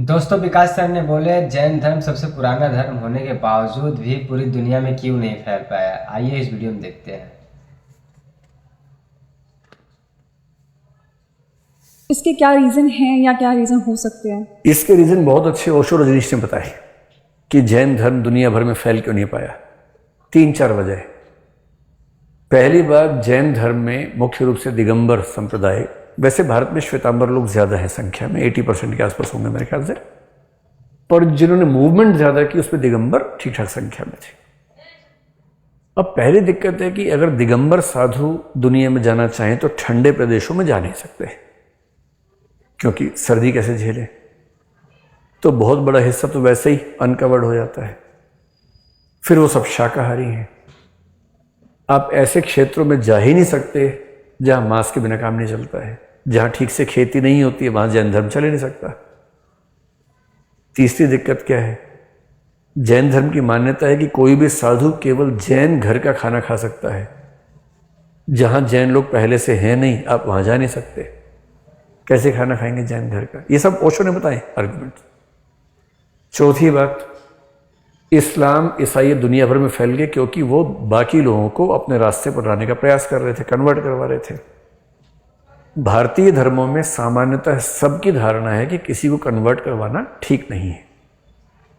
दोस्तों, विकास सर ने बोले जैन धर्म सबसे पुराना धर्म होने के बावजूद भी पूरी दुनिया में क्यों नहीं फैल पाया। आइए इस वीडियो में देखते हैं। इसके क्या रीज़न हैं या क्या रीज़न हो सकते हैं? इसके रीज़न बहुत अच्छे ओशो रजनीश ने बताए कि जैन धर्म दुनिया भर में फैल क्यों नहीं पाया। 3-4 वजह। पहली बात, जैन धर्म में मुख्य रूप से दिगंबर संप्रदाय, वैसे भारत में श्वेतांबर लोग ज़्यादा हैं संख्या में, 80% के आसपास होंगे मेरे ख्याल से, पर जिन्होंने मूवमेंट ज़्यादा की उसमें दिगंबर ठीक ठाक संख्या में थे। अब पहली दिक्कत है कि अगर दिगंबर साधु दुनिया में जाना चाहें तो ठंडे प्रदेशों में जा नहीं सकते, क्योंकि सर्दी कैसे झेलें। तो बहुत बड़ा हिस्सा तो वैसे ही अनकवर्ड हो जाता है। फिर वो सब शाकाहारी हैं। आप ऐसे क्षेत्रों में जा ही नहीं सकते जहां मांस के बिना काम नहीं चलता है, जहां ठीक से खेती नहीं होती है, वहां जैन धर्म चल ही नहीं सकता। तीसरी दिक्कत क्या है, जैन धर्म की मान्यता है कि कोई भी साधु केवल जैन घर का खाना खा सकता है। जहां जैन लोग पहले से हैं नहीं, आप वहां जा नहीं सकते। कैसे खाना खाएंगे जैन घर का? ये सब ओशो ने बताए आर्गुमेंट। चौथी बात, इस्लाम ईसाई दुनिया भर में फैल गए क्योंकि वो बाकी लोगों को अपने रास्ते पर लाने का प्रयास कर रहे थे, कन्वर्ट करवा रहे थे। भारतीय धर्मों में सामान्यतः सबकी धारणा है कि किसी को कन्वर्ट करवाना ठीक नहीं है।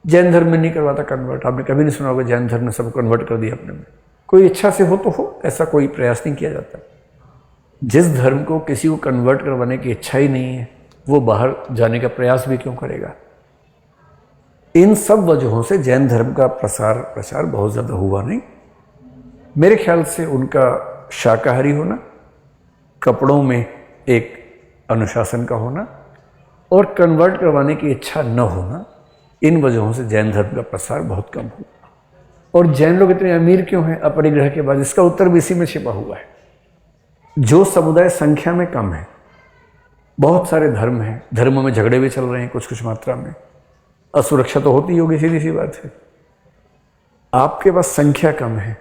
जैन धर्म में नहीं करवाता कन्वर्ट। आपने कभी नहीं सुना होगा जैन धर्म ने सबको कन्वर्ट कर दिया अपने में। कोई इच्छा से हो तो हो, ऐसा कोई प्रयास नहीं किया जाता। जिस धर्म को किसी को कन्वर्ट करवाने की इच्छा ही नहीं है, वो बाहर जाने का प्रयास भी क्यों करेगा। इन सब वजहों से जैन धर्म का प्रचार बहुत ज़्यादा हुआ नहीं। मेरे ख्याल से उनका शाकाहारी होना, कपड़ों में एक अनुशासन का होना और कन्वर्ट करवाने की इच्छा न होना, इन वजहों से जैन धर्म का प्रसार बहुत कम हुआ। और जैन लोग इतने अमीर क्यों हैं अपरिग्रह के बाद? इसका उत्तर भी इसी में छिपा हुआ है। जो समुदाय संख्या में कम है, बहुत सारे धर्म हैं, धर्मों में झगड़े भी चल रहे हैं कुछ कुछ मात्रा में, असुरक्षा तो होती होगी, सीधी सी बात है। आपके पास संख्या कम है,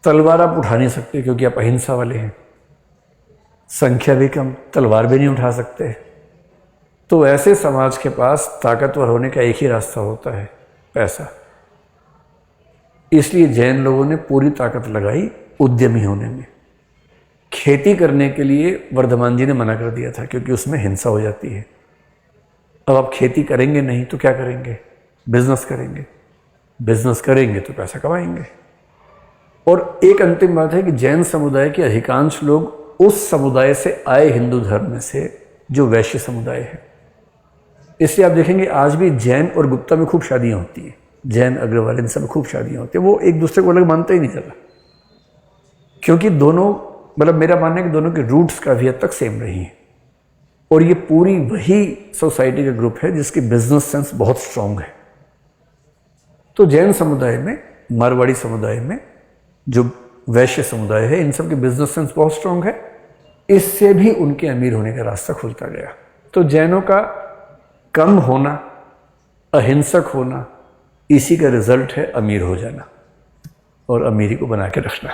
तलवार आप उठा नहीं सकते क्योंकि आप अहिंसा वाले हैं। संख्या भी कम, तलवार भी नहीं उठा सकते। तो ऐसे समाज के पास ताकतवर होने का एक ही रास्ता होता है, पैसा। इसलिए जैन लोगों ने पूरी ताकत लगाई उद्यमी होने में। खेती करने के लिए वर्धमान जी ने मना कर दिया था क्योंकि उसमें हिंसा हो जाती है। अब आप खेती करेंगे नहीं तो क्या करेंगे? बिजनेस करेंगे। बिजनेस करेंगे तो पैसा कमाएंगे। और एक अंतिम बात है कि जैन समुदाय के अधिकांश लोग उस समुदाय से आए हिंदू धर्म में से जो वैश्य समुदाय है। इसलिए आप देखेंगे आज भी जैन और गुप्ता में खूब शादियां होती हैं, जैन अग्रवाल इन सब खूब शादियां होती हैं। वो एक दूसरे को अलग मानते ही नहीं चला, क्योंकि दोनों, मतलब मेरा मानना है कि दोनों के रूट्स काफ़ी हद तक सेम रही हैं। और ये पूरी वही सोसाइटी का ग्रुप है जिसकी बिजनेस सेंस बहुत स्ट्रांग है। तो जैन समुदाय में, मारवाड़ी समुदाय में, जो वैश्य समुदाय है, इन सब की बिजनेस सेंस बहुत स्ट्रांग है। इससे भी उनके अमीर होने का रास्ता खुलता गया। तो जैनों का कम होना, अहिंसक होना, इसी का रिजल्ट है अमीर हो जाना और अमीरी को बना के रखना।